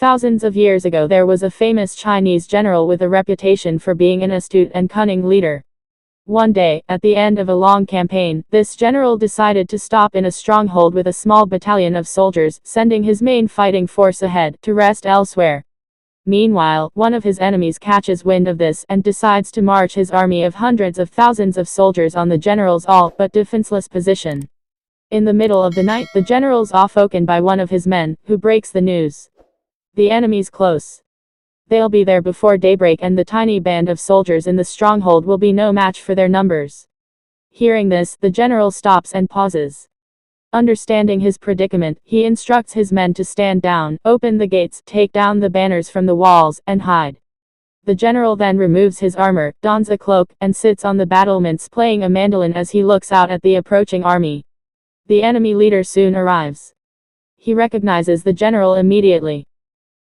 Thousands of years ago there was a famous Chinese general with a reputation for being an astute and cunning leader. One day, at the end of a long campaign, this general decided to stop in a stronghold with a small battalion of soldiers, sending his main fighting force ahead, to rest elsewhere. Meanwhile, one of his enemies catches wind of this, and decides to march his army of hundreds of thousands of soldiers on the general's all but defenseless position. In the middle of the night, the general's awoken by one of his men, who breaks the news. The enemy's close. They'll be there before daybreak, and the tiny band of soldiers in the stronghold will be no match for their numbers. Hearing this, the general stops and pauses. Understanding his predicament, he instructs his men to stand down, open the gates, take down the banners from the walls, and hide. The general then removes his armor, dons a cloak, and sits on the battlements playing a mandolin as he looks out at the approaching army. The enemy leader soon arrives. He recognizes the general immediately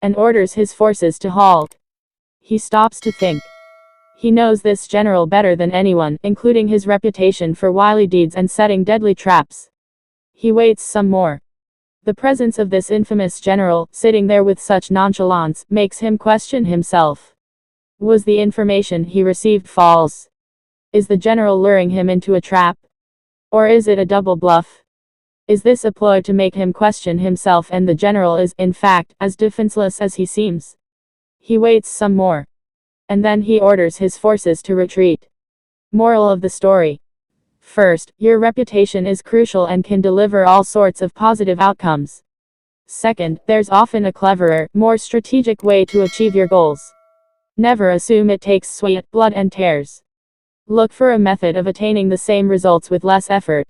and orders his forces to halt. He stops to think. He knows this general better than anyone, including his reputation for wily deeds and setting deadly traps. He waits some more. The presence of this infamous general, sitting there with such nonchalance, makes him question himself. Was the information he received false? Is the general luring him into a trap? Or is it a double bluff? Is this a ploy to make him question himself, and the general is, in fact, as defenseless as he seems? He waits some more. And then he orders his forces to retreat. Moral of the story. First, your reputation is crucial and can deliver all sorts of positive outcomes. Second, there's often a cleverer, more strategic way to achieve your goals. Never assume it takes sweat, blood and tears. Look for a method of attaining the same results with less effort.